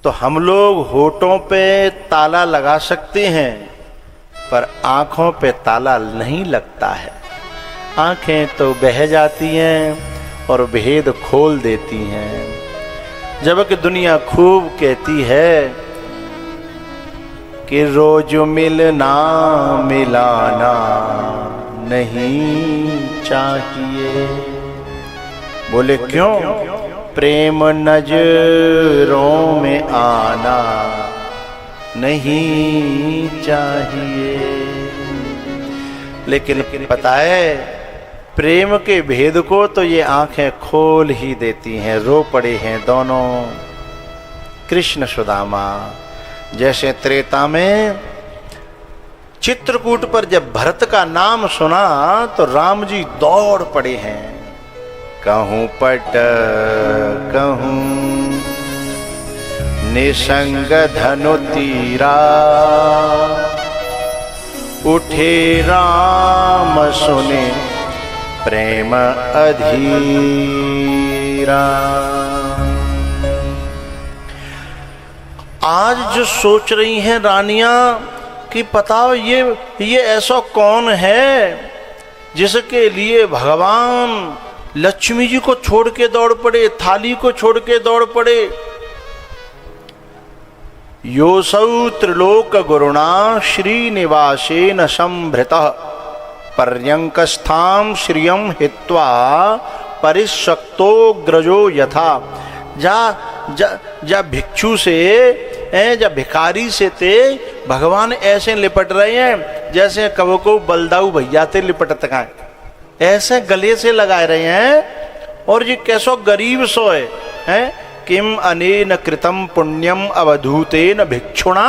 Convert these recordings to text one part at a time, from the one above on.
तो हम लोग होठों पे ताला लगा सकते हैं, पर आंखों पे ताला नहीं लगता है। आंखें तो बह जाती हैं और भेद खोल देती हैं, जबकि दुनिया खूब कहती है कि रोज मिलना मिलाना नहीं चाहिए। बोले क्यों? प्रेम नजरों में आना नहीं चाहिए। लेकिन पता है, प्रेम के भेद को तो ये आंखें खोल ही देती हैं। रो पड़े हैं दोनों कृष्ण सुदामा। जैसे त्रेता में चित्रकूट पर जब भरत का नाम सुना तो राम जी दौड़ पड़े हैं। कहूं पट कहूं निसंग धनु तीरा, उठे राम सुने प्रेम अधीरा। आज जो सोच रही हैं रानियां कि बताओ ये ऐसा कौन है जिसके लिए भगवान लक्ष्मी जी को छोड़ के दौड़ पड़े, थाली को छोड़ के दौड़ पड़े। योऽसौ त्रिलोक गुरुणा श्रीनिवासेन संभृतः, पर्यंकस्थां श्रियं हित्वा परिशक्तो ग्रजो यथा। जा भिक्षु से या भिखारी से ते भगवान ऐसे लिपट रहे हैं जैसे कबो को बलदाऊ भैया ते लिपट तक, ऐसे गले से लगा रहे हैं। और ये कैसो गरीब सो है किम अनेन कृतम पुण्यम अवधूतेन भिक्षुणा।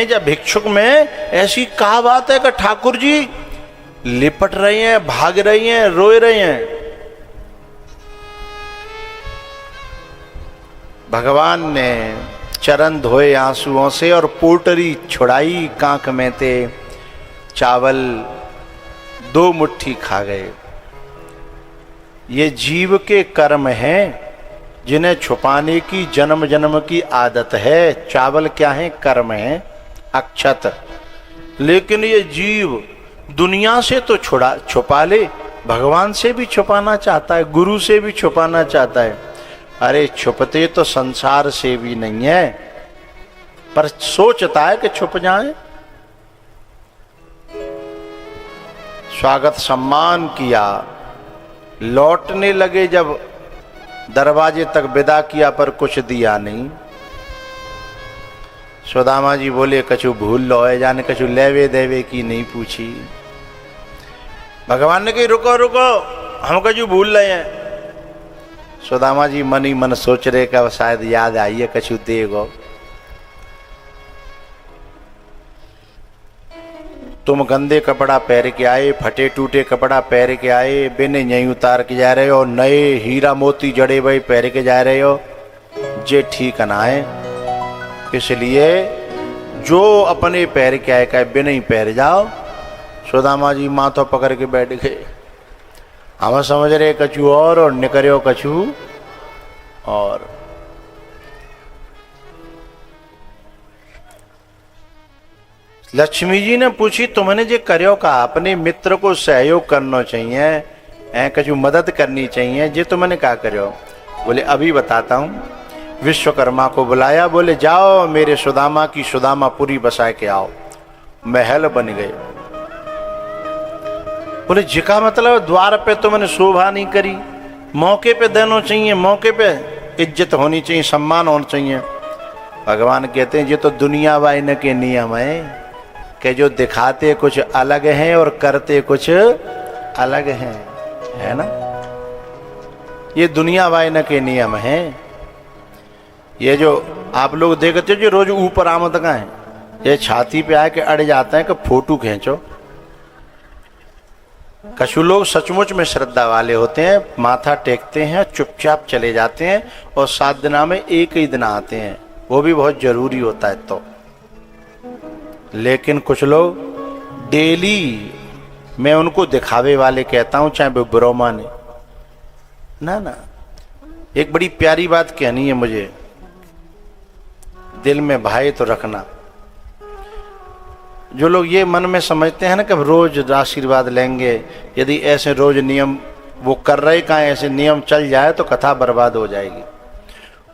जब भिक्षुक में ऐसी कहा बात है कि ठाकुर जी लिपट रहे हैं, भाग रही हैं, रोए रहे हैं। भगवान ने चरण धोए आंसुओं से और पोटरी छुड़ाई कांक में ते, चावल 2 मुट्ठी खा गए। ये जीव के कर्म हैं जिन्हें छुपाने की जन्म जन्म की आदत है। चावल क्या है? कर्म है, अक्षत। लेकिन ये जीव दुनिया से तो छुपा ले, भगवान से भी छुपाना चाहता है, गुरु से भी छुपाना चाहता है। अरे छुपते तो संसार से भी नहीं है, पर सोचता है कि छुप जाए। स्वागत सम्मान किया, लौटने लगे जब दरवाजे तक विदा किया, पर कुछ दिया नहीं। सुदामा जी बोले कछु भूल लो है, जाने कछु लेवे देवे की नहीं पूछी। भगवान ने कही रुको रुको, हम कछु भूल रहे हैं। सुदामा जी मन ही मन सोच रहे कि शायद याद आई है कछु देगो। तुम गंदे कपड़ा पहन के आए, फटे टूटे कपड़ा पहन के आए, बिने यहीं उतार के जा रहे हो, नए हीरा मोती जड़े हुए पहन के जा रहे हो, जे ठीक ना है। इसलिए जो अपने पैर के आए का बिना ही पैर जाओ। सुदामा जी माथो पकड़ के बैठ गए। हम समझ रहे कछु और निकरियो कछु और। लक्ष्मी जी ने पूछी तुमने जे करियो का, अपने मित्र को सहयोग करना चाहिए, कछु मदद करनी चाहिए, जे तुमने क्या करियो? बोले अभी बताता हूँ। विश्वकर्मा को बुलाया, बोले जाओ मेरे सुदामा की सुदामापुरी बसा के आओ। महल बन गए। बोले जिका मतलब द्वार पे तो मैंने शोभा नहीं करी, मौके पे देना चाहिए, मौके पे इज्जत होनी चाहिए, सम्मान होना चाहिए। भगवान कहते हैं ये तो दुनिया वाइन के नियम है कि जो दिखाते कुछ अलग हैं और करते कुछ अलग हैं, है ना। ये दुनिया वाइन के नियम हैं। ये जो आप लोग देखते हो जो रोज ऊपर आमद का है, ये छाती पे आके अड़ जाते हैं कि फोटो खींचो। कछु लोग सचमुच में श्रद्धा वाले होते हैं, माथा टेकते हैं, चुपचाप चले जाते हैं और 7 दिना में एक ही दिन आते हैं, वो भी बहुत जरूरी होता है तो। लेकिन कुछ लोग डेली, मैं उनको दिखावे वाले कहता हूं, चाहे वो ब्रह्मा ने ना। एक बड़ी प्यारी बात कहनी है मुझे दिल में भाई तो रखना। जो लोग ये मन में समझते हैं ना कि रोज आशीर्वाद लेंगे, यदि ऐसे रोज नियम वो कर रहे कहाँ, ऐसे नियम चल जाए तो कथा बर्बाद हो जाएगी।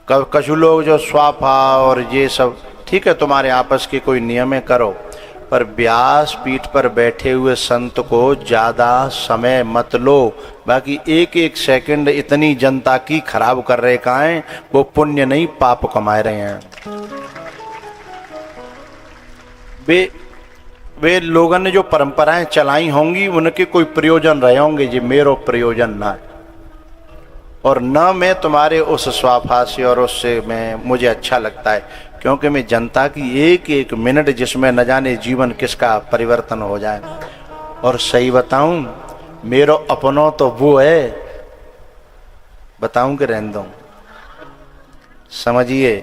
कछु लोग जो स्वाफा और ये सब, ठीक है तुम्हारे आपस के कोई नियम करो, पर व्यास पीठ पर बैठे हुए संत को ज़्यादा समय मत लो। बाकी एक एक सेकंड इतनी जनता की खराब कर रहे कहाँ हैं, वो पुण्य नहीं पाप कमा रहे हैं। वे लोगों ने जो परंपराएं चलाई होंगी उनके कोई प्रयोजन रहे होंगे, जी मेरो प्रयोजन ना है। और न मैं तुम्हारे उस स्वाफा से और उससे मुझे अच्छा लगता है, क्योंकि मैं जनता की एक एक मिनट जिसमें न जाने जीवन किसका परिवर्तन हो जाए। और सही बताऊं, मेरो अपनों तो वो है, बताऊं कि रहने दूं, समझिए,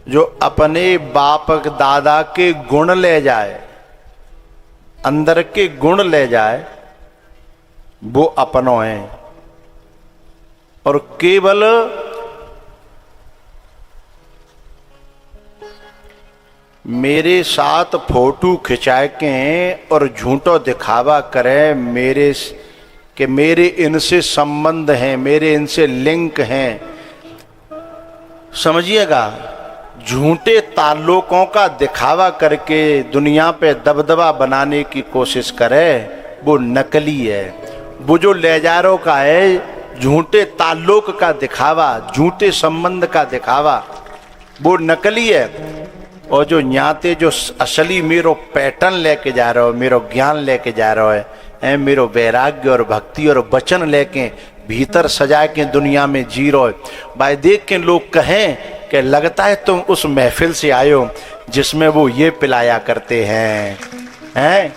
जो अपने बाप दादा के गुण ले जाए, अंदर के गुण ले जाए, वो अपनों हैं। और केवल मेरे साथ फोटो खिंचाए के और झूठो दिखावा करे मेरे इनसे संबंध हैं, मेरे इनसे लिंक हैं, समझिएगा। झूठे ताल्लुकों का दिखावा करके दुनिया पे दबदबा बनाने की कोशिश करे, वो नकली है। वो जो लेजारों का है, झूठे ताल्लुक का दिखावा, झूठे संबंध का दिखावा, वो नकली है। और जो न्याते जो असली मेरो पैटर्न लेके जा रहे हो, मेरो ज्ञान लेके जा रहे हो, मेरो वैराग्य और भक्ति और वचन लेके भीतर सजा के दुनिया में जी रहे हो, भाई देख के लोग कहें कि लगता है तुम उस महफिल से आए हो जिसमें वो ये पिलाया करते हैं।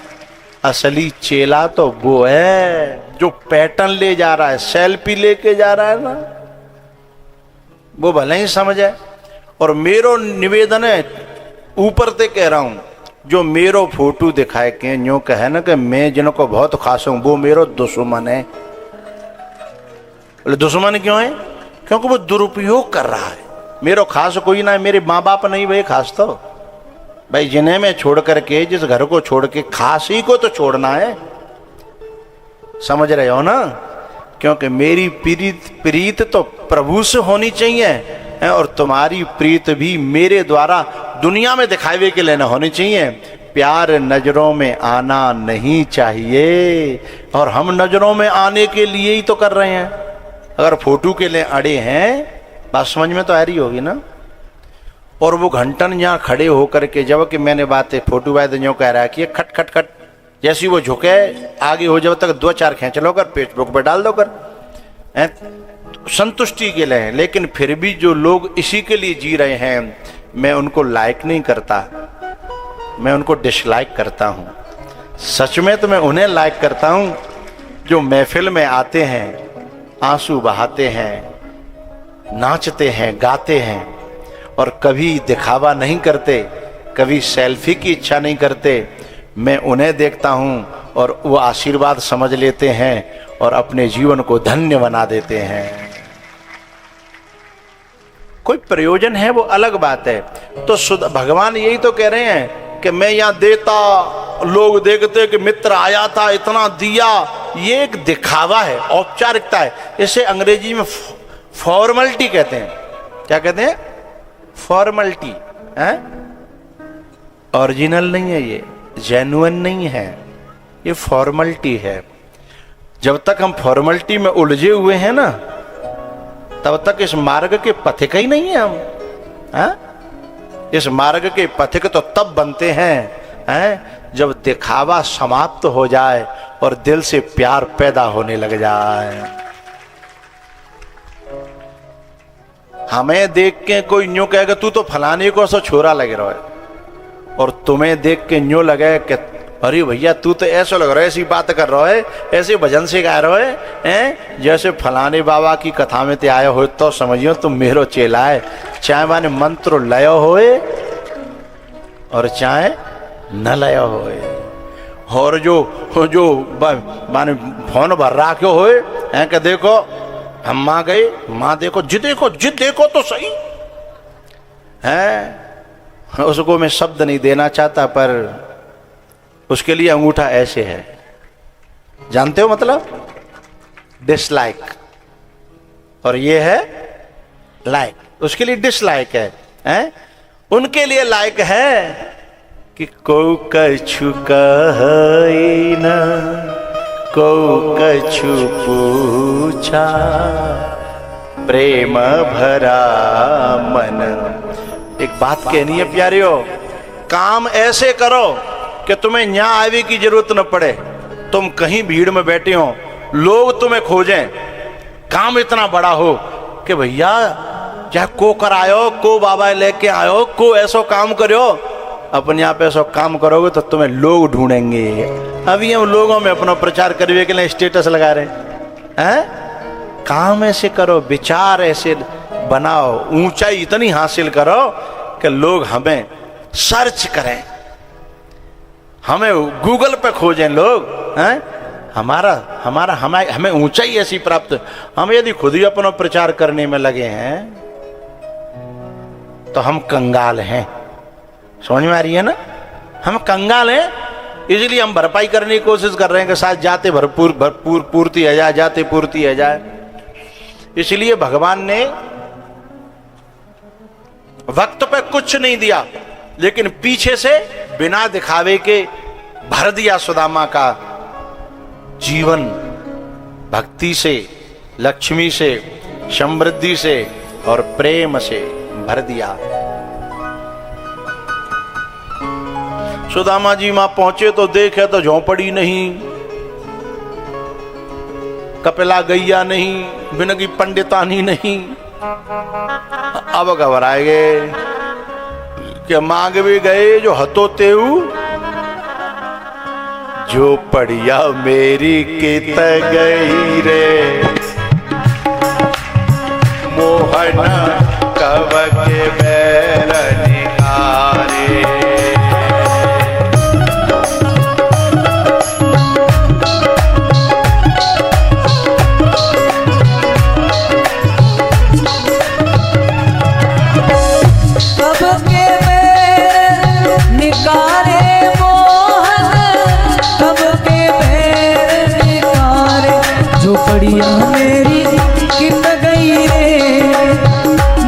असली चेला तो वो है जो पैटर्न ले जा रहा है, सेल्फी लेके जा रहा है ना, वो भले ही समझ है। और मेरो निवेदन है, ऊपर से कह रहा हूं, जो मेरो फोटो दिखाए के यूं कहे ना कि मैं जिनको बहुत खास हूं, वो मेरो दुश्मन है। बोले दुश्मन क्यों है? क्योंकि वो दुरुपयोग कर रहा है। मेरो खास कोई ना है, मेरे माँ बाप नहीं भाई खास तो भाई, जिन्हें मैं छोड़ करके, जिस घर को छोड़ के, खास ही को तो छोड़ना है, समझ रहे हो ना। क्योंकि मेरी प्रीत तो प्रभु से होनी चाहिए, और तुम्हारी प्रीत भी मेरे द्वारा दुनिया में दिखावे के लेना होनी चाहिए। प्यार नजरों में आना नहीं चाहिए, और हम नजरों में आने के लिए ही तो कर रहे हैं। अगर फोटो के लिए अड़े हैं, बात समझ में तो आ रही होगी ना। और वो घंटन यहाँ खड़े होकर के, जब कि मैंने बातें फोटो वायद यूँ कह रहा है कि खट खट खट, जैसी वो झुके आगे हो, जब तक 2-4 खींच लो कर, फेसबुक पे डाल दो कर, संतुष्टि के लिए। लेकिन फिर भी जो लोग इसी के लिए जी रहे हैं, मैं उनको लाइक नहीं करता, मैं उनको डिसलाइक करता हूँ। सच में तो मैं उन्हें लाइक करता हूँ जो महफिल में आते हैं, आंसू बहाते हैं, नाचते हैं, गाते हैं, और कभी दिखावा नहीं करते, कभी सेल्फी की इच्छा नहीं करते। मैं उन्हें देखता हूँ और वो आशीर्वाद समझ लेते हैं और अपने जीवन को धन्य बना देते हैं। कोई प्रयोजन है वो अलग बात है। तो भगवान यही तो कह रहे हैं कि मैं यहाँ देता, लोग देखते कि मित्र आया था, इतना दिया, ये एक दिखावा है, औपचारिकता है। इसे अंग्रेजी में फॉर्मलिटी कहते हैं। क्या कहते हैं? फॉर्मलिटी है, ओरिजिनल नहीं है, ये जेन्युइन नहीं है, ये फॉर्मलिटी है। जब तक हम फॉर्मलिटी में उलझे हुए हैं ना, तब तक इस मार्ग के पथिक ही नहीं है हम। इस मार्ग के पथिक तो तब बनते हैं जब दिखावा समाप्त हो जाए और दिल से प्यार पैदा होने लग जाए। हमें देख के कोई न्यू कहेगा तू तो फलाने को सो छोरा लग रहा है, और तुम्हें देख के न्यू लगे कि अरे भैया तू तो ऐसा लग रहा है, ऐसी बात कर रहा है, ऐसे भजन से गा रहा है, जैसे फलाने बाबा की कथा में ते आया हो, तो समझियो तुम मेरो चेला है। चाहे माने मंत्र लय होए और चाहे न लय होए, और जो माने फोन भर रहा क्यों होए हैं कि देखो हम माँ गए, माँ देखो, जी देखो तो सही हैं, उसको मैं शब्द नहीं देना चाहता, पर उसके लिए अंगूठा ऐसे है, जानते हो मतलब, डिसलाइक, और ये है लाइक, उसके लिए डिसलाइक है, हैं? उनके लिए लाइक है कि को कछु कहे न को कछु पूछा, प्रेम भरा मन। एक बात कहनी है प्यारियों, काम ऐसे करो कि तुम्हें यहाँ आने की जरूरत न पड़े, तुम कहीं भीड़ में बैठे हो, लोग तुम्हें खोजें, काम इतना बड़ा हो कि भैया चाहे को करायो, को बाबा लेके आयो, को ऐसा काम करो, अपने आप ऐसा काम करोगे तो तुम्हें लोग ढूंढेंगे। अभी हम लोगों में अपना प्रचार करने के लिए स्टेटस लगा रहे हैं। काम ऐसे करो, विचार ऐसे बनाओ, ऊंचाई इतनी हासिल करो कि लोग हमें सर्च करें, हमें गूगल पे खोजें लोग, हैं? हमें ऊंचाई ऐसी प्राप्त। हम यदि खुद ही अपना प्रचार करने में लगे हैं तो हम कंगाल हैं, समझ में आ रही है ना? हम कंगाल हैं, इसलिए हम भरपाई करने की कोशिश कर रहे हैं कि शायद जाते भरपूर पूर्ति है जाए, जाते पूर्ति है जाए। इसलिए भगवान ने वक्त पे कुछ नहीं दिया, लेकिन पीछे से बिना दिखावे के भर दिया सुदामा का जीवन, भक्ति से, लक्ष्मी से, समृद्धि से और प्रेम से भर दिया। सुदामा जी वहां पहुंचे तो देखे तो झोंपड़ी नहीं, कपिला गैया नहीं, बिनगी पंडितानी नहीं। अब घबराए गए कि मांग भी गए जो हतो तेऊ, जो पड़िया मेरी कित गई रे, मोहन कब के बैर निकारे। बढ़िया मेरी कित गई रे,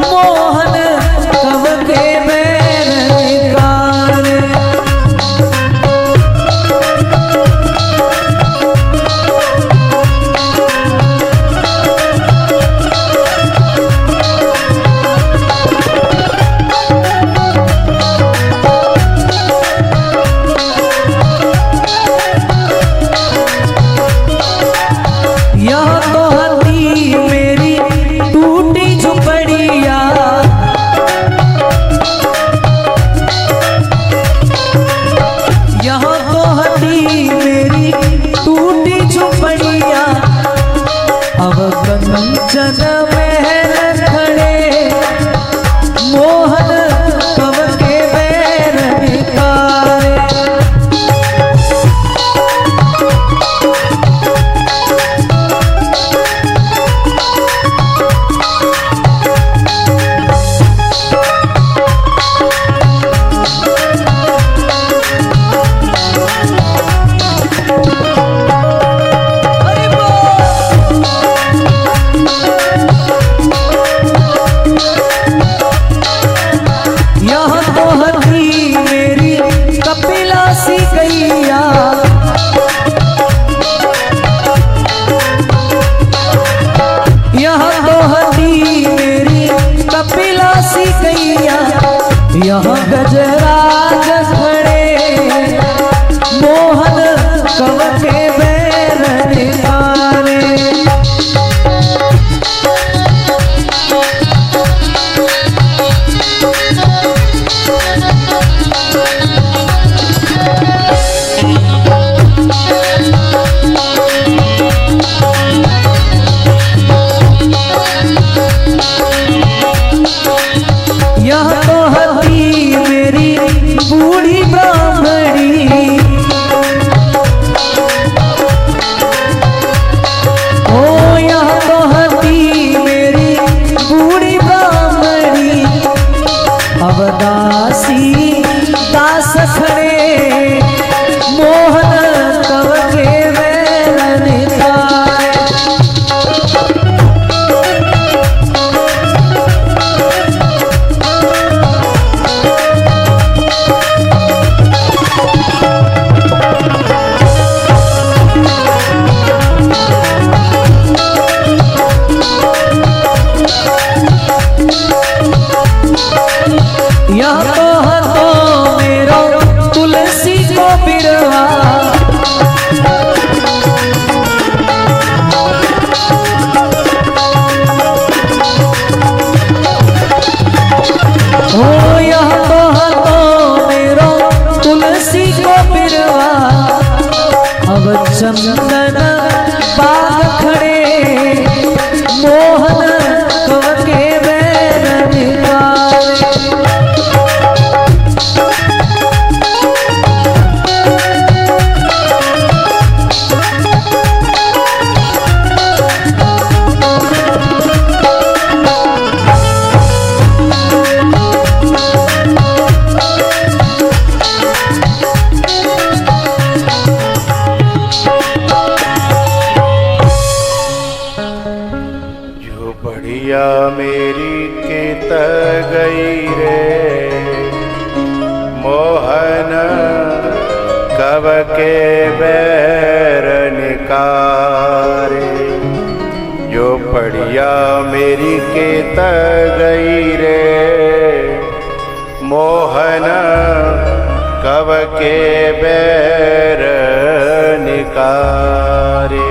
मोहन कब के बैर निकारे। यहाँ गजराज खड़े, मोहन कब के बैर निकारे। यह तो हती मेरी बूढ़ी ब्राह्मणी, यह तो हतो मेरो तुलसी को बिरवा, हो यह तो हतो मेरो तुलसी को बिरवा, अब चंदन बाग खड़े मोहन कव के बैर निकारे। बढ़िया मेरी केत गई रे मोहन कब के बैर निकारे। जो बढ़िया मेरी केत गई रे मोहन कब के बैर निकारे।